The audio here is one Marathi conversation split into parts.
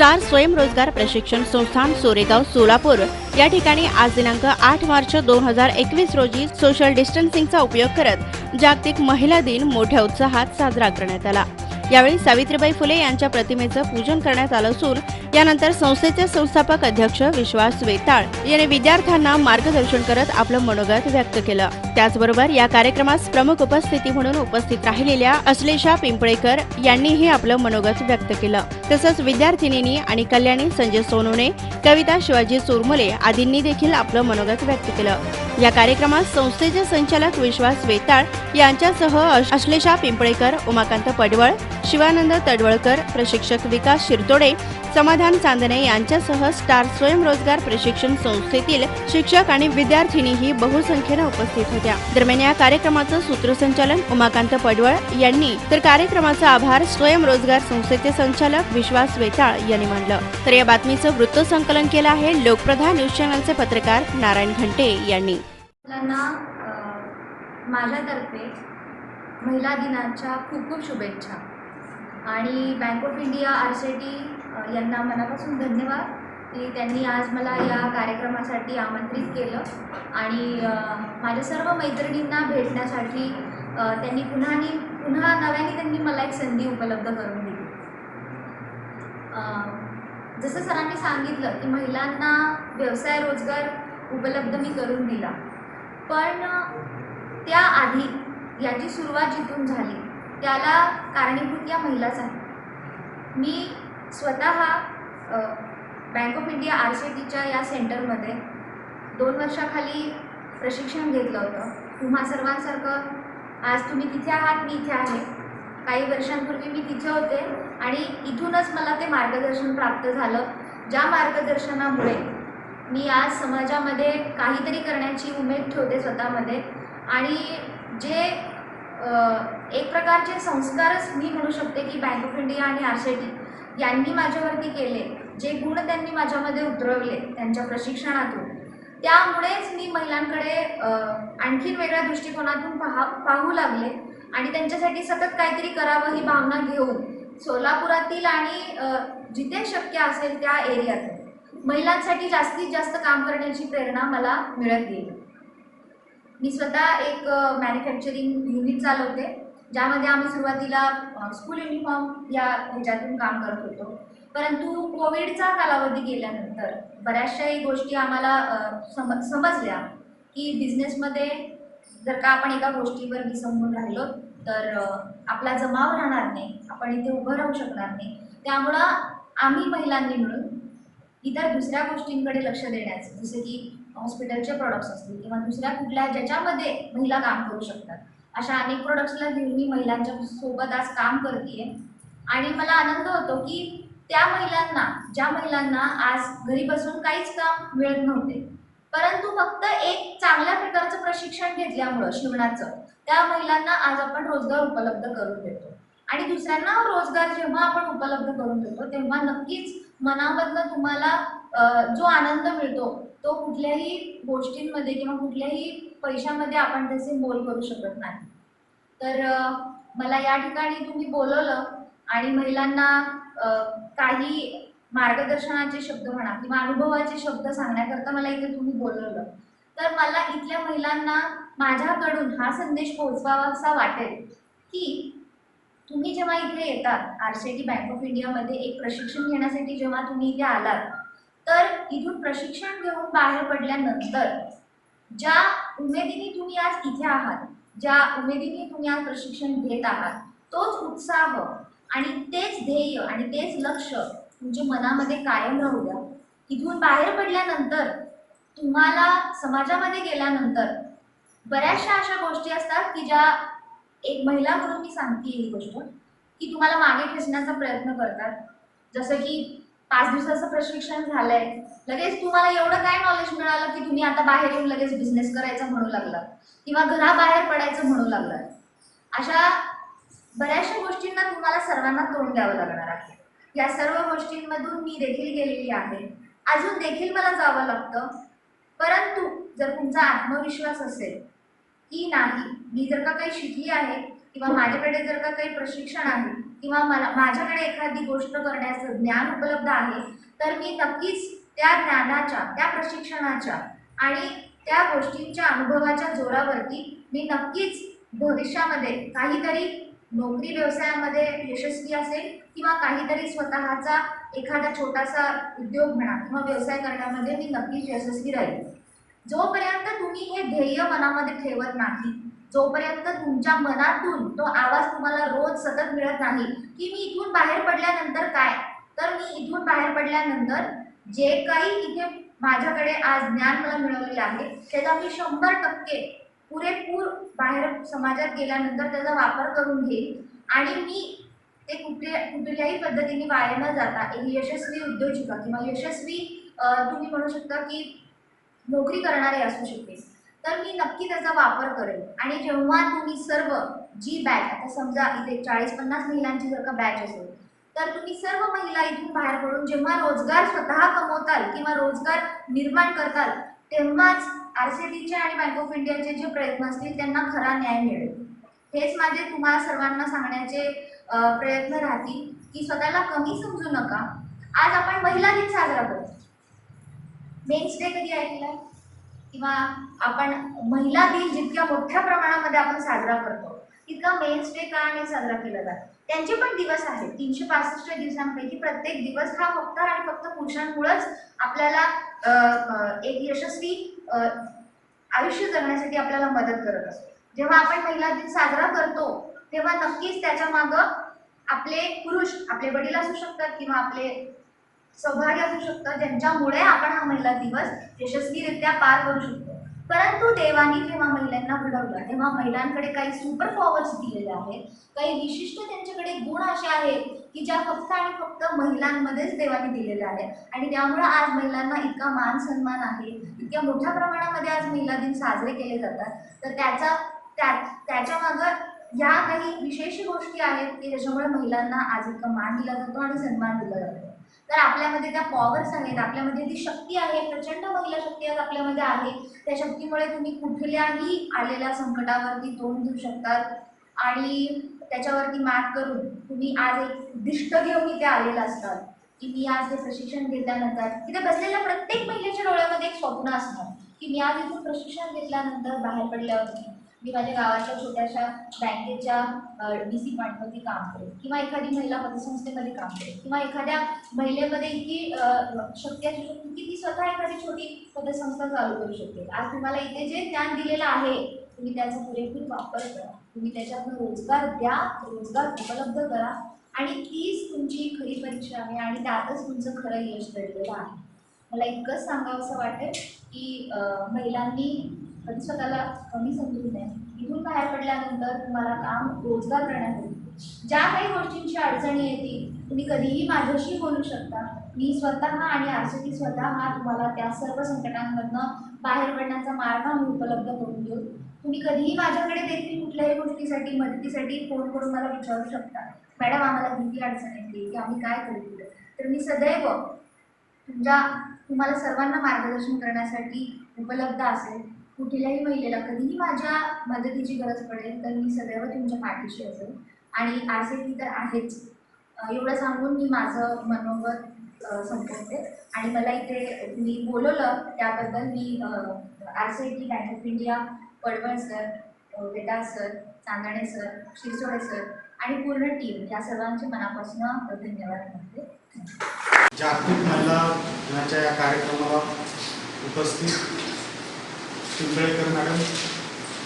स्टार स्वयंरोजगार प्रशिक्षण संस्थान सोरेगाव सोलापूर या ठिकाणी आज दिनांक 8 मार्च 2021 रोजी सोशल डिस्टन्सिंगचा उपयोग करत जागतिक महिला दिन मोठ्या उत्साहात साजरा करण्यात आला। यावेळी सावित्रीबाई फुले यांच्या प्रतिमेचं पूजन करण्यात आलं असून यानंतर संस्थेचे संस्थापक अध्यक्ष विश्वास वेताळ यांनी विद्यार्थ्यांना मार्गदर्शन करत आपलं मनोगत व्यक्त केलं। त्याचबरोबर या कार्यक्रमास प्रमुख उपस्थिती म्हणून उपस्थित राहिलेल्या अश्लेषा पिंपळेकर यांनीही आपलं मनोगत व्यक्त केलं। तसंच विद्यार्थिनींनी आणि कल्याणी संजय सोनवणे, कविता शिवाजी चोरमले आदींनी देखील आपलं मनोगत व्यक्त केलं। या कार्यक्रमात संस्थेचे संचालक विश्वास वेताळ यांच्यासह अश्लेषा पिंपळेकर, उमाकांत पडवळ, शिवानंद तडवळकर, प्रशिक्षक विकास शिरतोडे, समाधान चांदणे यांच्यासह स्टार स्वयंरोजगार प्रशिक्षण संस्थेतील शिक्षक आणि विद्यार्थिनीही बहुसंख्येने उपस्थित होत्या। दरम्यान या कार्यक्रमाचं सूत्रसंचालन उमाकांत पडवळ यांनी तर कार्यक्रमाचा आभार स्वयंरोजगार संस्थेचे संचालक विश्वास वेताळ यांनी मानलं। तर या बातमीचं वृत्तसंकलन केलं आहे लोकप्रधान न्यूज चॅनलचे पत्रकार नारायण घंटे यांनी। माझ्यातर्फे महिला दिनाच्या खूप खूप शुभेच्छा आणि बँक ऑफ इंडिया आरसीटी यांना मनापासून धन्यवाद की त्यांनी आज मला या कार्यक्रमासाठी आमंत्रित केलं आणि माझ्या सर्व मैत्रिणींना भेटण्यासाठी त्यांनी पुन्हा नव्याने त्यांनी मला एक संधी उपलब्ध करून दिली। जसं सरांनी सांगितलं की महिलांना व्यवसाय रोजगार उपलब्ध मी करून दिला, पण त्याआधी याची सुरुवात जिथून झाली त्याला कारणीभूत या महिलाच आहेत। मी स्वतः बँक ऑफ इंडिया आरसीटीच्या या सेंटरमध्ये 2 वर्षाखाली प्रशिक्षण घेतलं होतं। तुम्हा सर्वांसारखं आज तुम्ही तिथे आहात, मी इथे आहे। काही वर्षांपूर्वी मी तिथे होते आणि इथूनच मला ते मार्गदर्शन प्राप्त झालं, ज्या मार्गदर्शनामुळे मी आज समाजामध्ये काहीतरी करण्याची उमेद ठेवते स्वतःमध्ये आणि जे एक प्रकारचे संस्कारच मी म्हणू शकते की बँक ऑफ इंडिया आणि आरसीटी यांनी माझ्यावरती केले, जे गुण त्यांनी माझ्यामध्ये उतरवले त्यांच्या प्रशिक्षणातून, त्यामुळेच मी महिलांकडे आणखीन वेगळ्या दृष्टिकोनातून पाहू लागले आणि त्यांच्यासाठी सतत काहीतरी करावं ही भावना घेऊन सोलापुरातील आणि जिथे शक्य असेल त्या एरियात महिलांसाठी जास्तीत जास्त काम करण्याची प्रेरणा मला मिळत गेली। मी स्वतः एक मॅन्युफॅक्चरिंग युनिट चालवते, ज्यामध्ये आम्ही सुरुवातीला स्कूल युनिफॉर्म या ह्याच्यातून काम करत होतो, परंतु कोविडचा कालावधी गेल्यानंतर बऱ्याचशाही गोष्टी आम्हाला समजल्या की बिझनेसमध्ये जर का आपण एका गोष्टीवर विसंबून राहिलो तर आपला जमाव राहणार नाही, आपण इथे उभं राहू शकणार नाही। त्यामुळं आम्ही महिलांनी मिळून इतर दुसऱ्या गोष्टींकडे लक्ष देण्याचं, जसे की हॉस्पिटलचे प्रोडक्ट्स असतील किंवा दुसऱ्या कुठल्या ज्याच्यामध्ये महिला काम करू शकतात, अशा अनेक प्रोडक्ट्सला घेऊन मी महिलांच्या सोबत आज काम करते आणि मला आनंद होतो की त्या महिलांना, ज्या महिलांना आज घरी बसून काहीच काम मिळत नव्हते, परंतु फक्त एक चांगल्या प्रकारचं प्रशिक्षण घेतल्यामुळं शिवणाचं, त्या महिलांना आज आपण रोजगार उपलब्ध करून देतो आणि दुसऱ्यांना रोजगार जेव्हा आपण उपलब्ध करून देतो तेव्हा नक्कीच मनामधनं तुम्हाला जो आनंद मिळतो तो कुठल्याही गोष्टींमध्ये किंवा कुठल्याही पैशामध्ये आपण त्याचे मोल करू शकत नाही। तर मला या ठिकाणी तुम्ही बोलवलं आणि महिलांना काही मार्गदर्शनाचे शब्द म्हणा किंवा अनुभवाचे शब्द सांगण्याकरता मला इथे तुम्ही बोलवलं, तर मला इथल्या महिलांना माझ्याकडून हा संदेश पोहोचवावा असा वाटेल की तुम्ही जेव्हा इथे येतात आरसीटी बँक ऑफ इंडियामध्ये एक प्रशिक्षण घेण्यासाठी, जेव्हा तुम्ही इथे आलात तर इथून प्रशिक्षण घेऊन बाहेर पडल्यानंतर ज्या उमेदीने तुम्ही आज इथे आहात, ज्या उमेदीने तुम्ही आज प्रशिक्षण घेत आहात, तोच उत्साह आणि तेच ध्येय आणि तेच लक्ष तुमच्या मनामध्ये कायम राहू द्या। इथून बाहेर पडल्यानंतर तुम्हाला समाजामध्ये गेल्यानंतर बऱ्याचशा अशा गोष्टी असतात की ज्या एक महिला म्हणून मी सांगते ही गोष्ट की तुम्हाला मागे खेचण्याचा प्रयत्न करतात, जसं की 5 दिवसाचं प्रशिक्षण झालंय, लगेच तुम्हाला एवढं काय नॉलेज मिळालं की तुम्ही आता बाहेर येऊन लगेच बिझनेस करायचा म्हणू लागलात किंवा घराबाहेर पडायचं म्हणू लागलात। अशा बऱ्याचशा गोष्टींना तुम्हाला सर्वांना तोंड द्यावं लागणार आहे। या सर्व गोष्टींमधून मी देखील गेलेली आहे, अजून देखील मला जावं लागतं, परंतु जर तुमचा आत्मविश्वास असेल की नाही मी जर का काही शिकली आहे किंवा माझ्याकडे जर का काही प्रशिक्षण आहे किंवा माझ्याकडे एखादी गोष्ट करण्याचं ज्ञान उपलब्ध आहे, तर मी नक्कीच त्या ज्ञानाच्या, त्या प्रशिक्षणाच्या आणि त्या गोष्टींच्या अनुभवाच्या जोरावरती मी नक्कीच भविष्यामध्ये काहीतरी नोकरी व्यवसायामध्ये यशस्वी असेल किंवा काहीतरी स्वतःचा एखादा छोटासा उद्योग म्हणा किंवा व्यवसाय करण्यामध्ये मी नक्कीच यशस्वी राहील. जोपर्यंत तुम्ही हे ध्येय मनामध्ये ठेवत नाही, जोपर्यंत तुमच्या मनातून तो आवाज तुम्हाला रोज सतत मिळत नाही की मी इथून बाहेर पडल्यानंतर काय, तर मी इथून बाहेर पडल्यानंतर जे काही इथे माझ्याकडे आज ज्ञान मला मिळवलेलं आहे त्याचा मी 100% पुरेपूर बाहेर समाजात गेल्यानंतर त्याचा वापर करून घेईल आणि मी ते कुठल्याही पद्धतीने वाया न जाता एक यशस्वी उद्योजिका किंवा यशस्वी तुम्ही म्हणू शकता की नोकरी करणारे असू शकते, तर मी नक्की त्याचा वापर करेन. आणि जेव्हा तुम्ही सर्व जी बॅच, आता समजा इथे 40-50 महिलांची जर का बॅच असेल, तर तुम्ही सर्व महिला इथून बाहेर पडून जेव्हा रोजगार स्वतः कमवताल किंवा रोजगार निर्माण करताल, तेव्हाच RCTचे आणि बँक ऑफ इंडियाचे जे प्रयत्न असतील त्यांना खरा न्याय मिळेल. हेच माझे तुम्हाला सर्वांना सांगण्याचे प्रयत्न राहतील की स्वतःला कमी समजू नका. आज आपण महिला दिन साजरा करतो. मेन्स डे कधी ऐकलाय? किंवा आपण महिला दिन जितक्या मोठ्या प्रमाणामध्ये आपण साजरा करतो तितका मेन्स डे का नाही साजरा केला जातो? त्यांचे पण दिवस आहेत. 365 दिवसांपैकी प्रत्येक दिवस हा फक्त आणि फक्त पुरुषांमुळेच आपल्याला एक यशस्वी आयुष्य जगण्यासाठी आपल्याला मदत करत असतो. जेव्हा आपण महिला दिन साजरा करतो तेव्हा नक्कीच त्याच्या मागं आपले पुरुष, आपले वडील असू शकतात किंवा आपले सहभागी असू शकतात, ज्यांच्यामुळे आपण हा महिला दिवस यशस्वीरित्या पार करू शकतो. परंतु देवानी जेव्हा महिलांना घडवलं तेव्हा महिलांकडे काही सुपर पॉवर्स दिलेल्या आहेत, काही विशिष्ट त्यांच्याकडे गुण असे आहेत की ज्या फक्त आणि फक्त महिलांमध्येच देवाने दिलेल्या आहेत. आणि त्यामुळे आज महिलांना इतका मान सन्मान आहे, इतक्या मोठ्या प्रमाणामध्ये आज महिला दिन साजरे केले जातात. तर त्याच्या मागं या काही विशेष गोष्टी आहेत की ज्याच्यामुळे महिलांना आज इतका मान दिला जातो आणि सन्मान दिला जातो. तर आपल्यामध्ये त्या पॉवर्स आहेत, आपल्यामध्ये ती शक्ती आहे, प्रचंड महिला शक्ती आज आपल्यामध्ये आहे. त्या शक्तीमुळे तुम्ही कुठल्याही आलेल्या संकटावरती तोंड देऊ शकतात आणि त्याच्यावरती मात करून तुम्ही आज एक उद्दिष्ट घेऊन इथे आलेला असतात की मी आज हे प्रशिक्षण घेतल्यानंतर, तिथे बसलेल्या प्रत्येक महिलेच्या डोळ्यामध्ये एक स्वप्न असणार की मी आज इथून प्रशिक्षण घेतल्यानंतर बाहेर पडल्यावरती मी माझ्या गावाच्या छोट्याशा बँकेच्या DC पॉईंटवरती काम करेल किंवा एखादी महिला पतसंस्थेमध्ये काम करेल किंवा एखाद्या महिलेमध्ये इतकी शक्ती असू शकते की ती स्वतः एखादी छोटी पतसंस्था चालू करू शकते. आज तुम्हाला इथे जे ज्ञान दिलेलं आहे तुम्ही त्याचा पुरेपूर वापर करा, तुम्ही त्याच्यातून रोजगार द्या, रोजगार उपलब्ध करा आणि तीच तुमची खरी परीक्षा आहे आणि त्यातच तुमचं खरं यश दडलेलं आहे. मला इतकंच सांगावंसं वाटेल की महिलांनी कधी स्वतःला कमी समजू नये. इथून बाहेर पडल्यानंतर तुम्हाला काम, रोजगार करण्यासाठी ज्या काही गोष्टींची अडचणी येतील तुम्ही कधीही माझ्याशी बोलू शकता. मी स्वतः आणि RCT स्वतः तुम्हाला त्या सर्व संकटांमधनं बाहेर पडण्याचा मार्ग आम्ही उपलब्ध करून देऊ. तुम्ही कधीही माझ्याकडे देखील कुठल्याही गोष्टीसाठी, मदतीसाठी फोन करून मला विचारू शकता, मॅडम आम्हाला किती अडचण येते की आम्ही काय करू. तर मी सदैव तुम्हाला सर्वांना मार्गदर्शन करण्यासाठी उपलब्ध असेल. कुठल्याही महिलेला कधीही माझ्या मदतीची गरज पडेल तर मी सदैव तुमच्या पाठीशी असेल आणि RCT तर आहेच. एवढं सांगून मी माझं मनोगत संपवते आणि मला इथे तुम्ही बोलवलं त्याबद्दल मी RCT, बँक ऑफ इंडिया, पडवळ सर, वेदा सर, चांदणे सर, शिरसोडे सर आणि पूर्ण टीम या सर्वांचे मनापासून धन्यवाद म्हणते. जागतिक महिला दिनाच्या या कार्यक्रमाला उपस्थित चिंबळेकर मॅडम,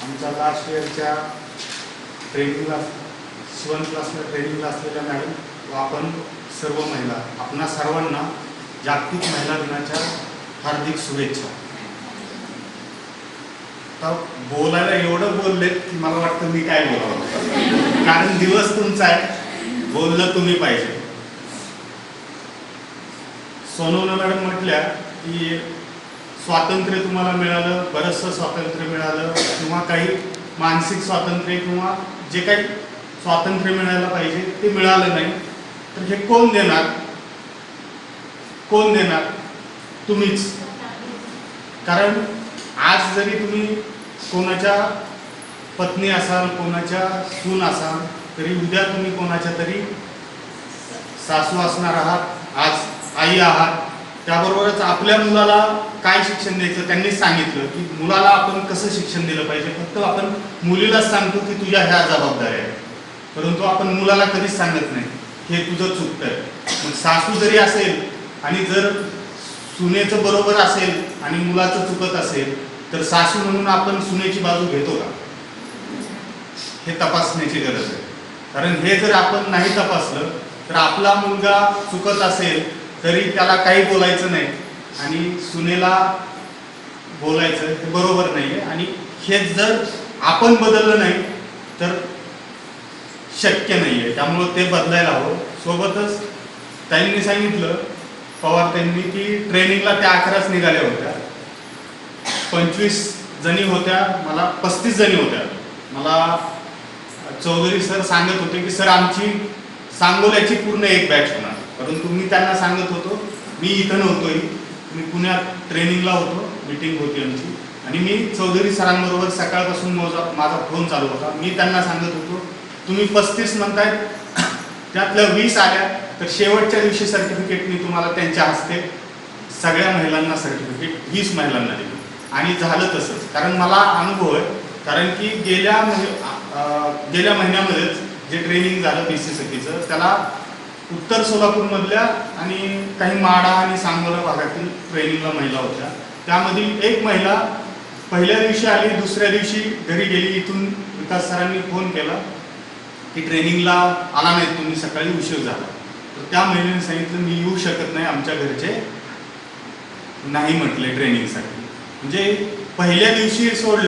आमच्या लास्ट इयरच्या ट्रेनिंगला, शिवण क्लासला ट्रेनिंगला असलेल्या मॅडम व आपण सर्व महिला, आपणा सर्वांना जागतिक महिला दिनाच्या हार्दिक शुभेच्छा. तर बोलायला एवढं बोललेत की मला वाटतं मी काय बोलावं, कारण दिवस तुमचा आहे, बोललं तुम्ही पाहिजे. सोनवणे मॅडम म्हटल्या की स्वातंत्र्य तुम्हाला मिळालं, बरंचसं स्वातंत्र्य मिळालं किंवा काही मानसिक स्वातंत्र्य किंवा जे काही स्वातंत्र्य मिळायला पाहिजे ते मिळालं नाही, तर हे कोण देणार? कोण देणार? तुम्हीच. कारण आज जरी तुम्ही कोणाच्या पत्नी असाल, कोणाच्या सून असाल, तरी उद्या तुम्ही कोणाच्या तरी सासू असणार आहात, आज आई आहात. त्याबरोबरच आपल्या मुलाला काय शिक्षण द्यायचं त्यांनीच सांगितलं की मुलाला आपण कसं शिक्षण दिलं पाहिजे. फक्त आपण मुलीलाच सांगतो की तुझ्या ह्या जबाबदाऱ्या आहेत, परंतु आपण मुलाला कधीच सांगत नाही हे तुझं चुकतंय. मग सासू जरी असेल आणि जर सुनेचं बरोबर असेल आणि मुलाचं चुकत असेल तर सासू म्हणून आपण सुनेची बाजू घेतो का, हे तपासण्याची गरज आहे. कारण हे जर आपण नाही तपासलं तर आपला मुलगा चुकत असेल तरी त्याला काही बोलायचं नाही आणि सुनेला बोलायचं हे बरोबर नाही आहे. आणि हेच जर आपण बदललं नाही तर शक्य नाही आहे. त्यामुळं ते बदलायला हवं. सोबतच त्यांनी सांगितलं, पवार त्यांनी, की ट्रेनिंगला त्या 11च निघाल्या होत्या, 25 जणी होत्या, मला 35 जणी होत्या. मला चौधरी सर सांगत होते की सर आमची सांगोल्याची पूर्ण एक बॅच होणार, परंतु मी त्यांना सांगत होतो मी इथं नव्हतोय, मी पुण्यात ट्रेनिंगला होतो, मीटिंग होती आमची. आणि मी चौधरी सरांबरोबर सकाळपासून माझा फोन चालू होता. मी त्यांना सांगत होतो तुम्ही 35 म्हणतायत, त्यातल्या 20 आल्या तर शेवटच्या दिवशी सर्टिफिकेट मी तुम्हाला त्यांच्या हस्ते सगळ्या महिलांना सर्टिफिकेट 20 महिलांना दिलं. आणि झालं तसंच, कारण मला अनुभव आहे. कारण की गेल्या महिन्यामध्येच जे ट्रेनिंग झालं BCSकीचं, त्याला उत्तर सोलापूरमधल्या आणि काही माडा आणि सांगोला भागातील ट्रेनिंगला महिला होत्या. त्यामधील एक महिला पहिल्या दिवशी आली, दुसऱ्या दिवशी घरी गेली. इथून विकास सरांनी फोन केला की ट्रेनिंगला आला नाही तुम्ही, सकाळी उशीर झाला. तर त्या महिलेने सांगितलं मी येऊ शकत नाही, आमच्या घरचे नाही म्हटले ट्रेनिंगसाठी. म्हणजे पहिल्या दिवशी सोडलं.